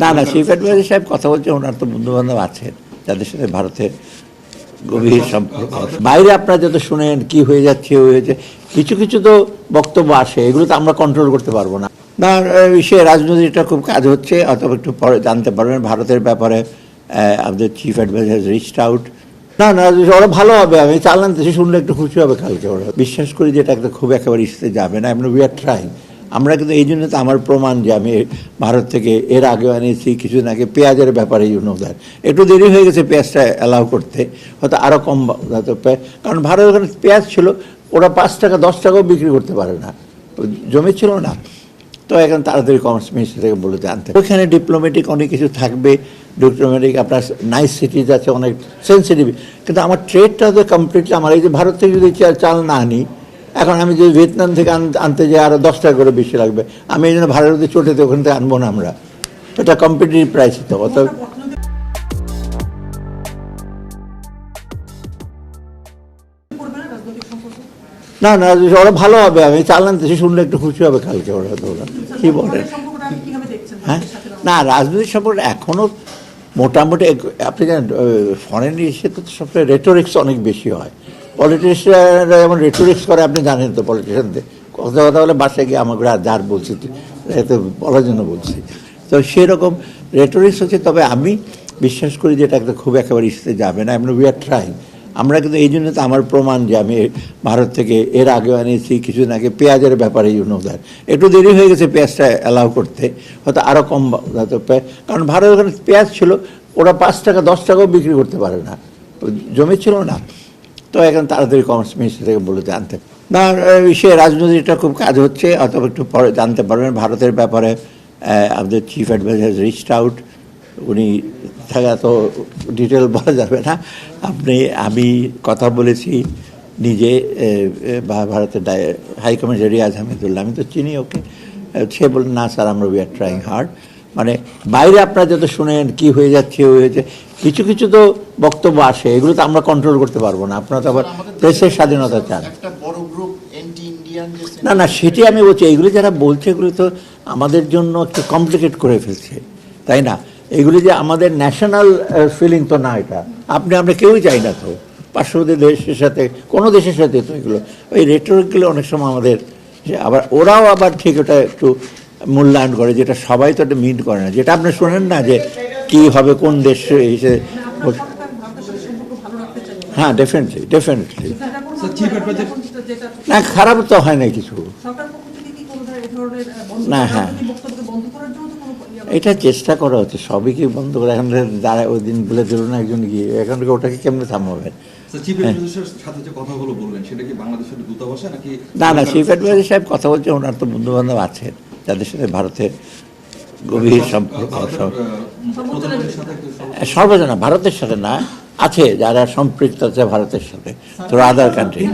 না না chief adviser সাহেব কথা বলছে, ওনার তো বন্ধু বান্ধব আছেন যাদের সাথে ভারতের গভীর সম্পর্ক। বাইরে আপনারা যত শুনেন কি হয়ে যাচ্ছে হয়েছে, কিছু কিছু তো বক্তব্য আসে, এগুলো তো আমরা কন্ট্রোল করতে পারবো না। না সে রাজনীতিটা খুব কাজ হচ্ছে, অথবা একটু পরে জানতে পারবেন ভারতের ব্যাপারে। আমাদের চিফ অ্যাডভাইজার রিচড আউট। না না ওরা ভালো হবে, আমি চালান তো শুনলে একটু খুশি হবে কালকে। ওরা বিশ্বাস করি যে এটা খুব একেবারে ইস্তে যাবে না, আমরা উই আর ট্রাইং। আমরা কিন্তু এই জন্য তো আমার প্রমাণ যে আমি ভারত থেকে এর আগেও এনেছি কিছুদিন আগে পেঁয়াজের ব্যাপারে দ্যাট একটু দেরি হয়ে গেছে পেঁয়াজটা অ্যালাউ করতে, হয়তো আরও কম হয়তো, কারণ ভারত ওখানে পেঁয়াজ ছিল ওরা 5 টাকা 10 টাকাও বিক্রি করতে পারে না, জমি ছিল না। তো এখন তাড়াতাড়ি কমার্স মিনিস্টার থেকে বলে আনতে, ওইখানে ডিপ্লোম্যাটিক অনেক কিছু থাকবে, ডিপ্লোম্যাটিক আপনার নাইস সিটিজ আছে, অনেক সেন্সিটিভ। কিন্তু আমার ট্রেডটা তো কমপ্লিটলি আমার এই যে ভারত থেকে যদি চাল না আনি, এখন আমি যদি ভিয়েতনাম থেকে আনতে যাই আরও 10 টাকা করে বেশি লাগবে, আমি এই জন্য ভারতে চটেতে ওখান থেকে আনবো না আমরা, এটা কম্পিটিটিভ প্রাইস তো অত। না না ওরা ভালো হবে, আমি চালান তো শুনলে একটু খুশি হবে কালকে। ওরা তো ওরা কী বলে, হ্যাঁ না রাজনৈতিক সম্পর্ক এখনও মোটামুটি আপনি জানেন ফরেন ইস্যুতে তো সবসময় রেটোরিক্স অনেক বেশি হয়। পলিটিশিয়ানরা যেমন রেটোরিক্স করে আপনি জানেন তো, পলিটিশিয়ানদের কথা কথা বলে বাসায় গিয়ে আমাকে যার বলছি এতে বলার জন্য বলছি, তো সেরকম রেটোরিক্স হচ্ছে। তবে আমি বিশ্বাস করি যে এটা খুব একেবারে ইস্যুতে যাবে না, আমরা উই আর ট্রাইং। আমরা কিন্তু এই জন্য তো আমার প্রমাণ যে আমি ভারত থেকে এর আগেও এনেছি কিছুদিন আগে পেঁয়াজের ব্যাপারে দ্যাট একটু দেরি হয়ে গেছে পেঁয়াজটা অ্যালাউ করতে, হয়তো আরও কম হয়তো, কারণ ভারত ওখানে পেঁয়াজ ছিল ওরা 5 টাকা 10 টাকাও বিক্রি করতে পারে না, জমি ছিল না। তো এখন তাড়াতাড়ি কমার্স মিনিস্টার থেকে বলে আনতে, না সে রাজনীতিটা খুব কাজ হচ্ছে, অথবা একটু পরে জানতে পারবেন ভারতের ব্যাপারে। আমাদের চিফ অ্যাডভাইজার রিচড আউট, উনি থাকা তো ডিটেল বলা যাবে না। আমি কথা বলেছি নিজে ভারতের হাই কমিশনার রিয়াজ হামিদুল্লাহ, আমি তো চিনি ওকে। সে বললেন না স্যার আমরা উই আর ট্রাইং হার্ড। মানে বাইরে আপনারা যত শুনেন কি হয়ে যাচ্ছে হয়েছে, কিছু কিছু তো বক্তব্য আসে, এগুলো তো আমরা কন্ট্রোল করতে পারবো না। আপনারা তো আবার প্রেসের স্বাধীনতা চান। না না সেটি আমি বলছি, এইগুলো যারা বলছে এগুলো তো আমাদের জন্য একটু কমপ্লিকেট করে ফেলছে, তাই না? এগুলি যে আমাদের ন্যাশনাল ফিলিং তো না, এটা আমরা কেউই চাই না তো পার্শ্ববর্তী দেশের সাথে, কোনো দেশের সাথে তো এগুলো ওই রেটরিকগুলো অনেক সময় আমাদের, আবার ওরাও আবার ঠিক ওটা একটু মূল্যায়ন করে, যেটা সবাই তো এটা মিট করে না, যেটা আপনি শোনেন না যে কি হবে কোন দেশ হিসেবে। হ্যাঁ ডেফিনেটলি না, খারাপ তো হয় না কিছু না। হ্যাঁ এটা চেষ্টা করা হচ্ছে, সবই কি বন্ধ করে এখন যারা ওই দিন বলে দিল না একজন গিয়ে, এখন ওটাকে কেমনে থামাবে? না না চিফ অ্যাডভাইজার সাহেব কথা বলছে, ওনার তো বন্ধু বান্ধব আছেন যাদের সাথে ভারতের গভীর সম্পর্ক। সর্বজনা ভারতের সাথে না আছে, যারা সম্পৃক্ত আছে ভারতের সাথে, তো আদার কান্ট্রি।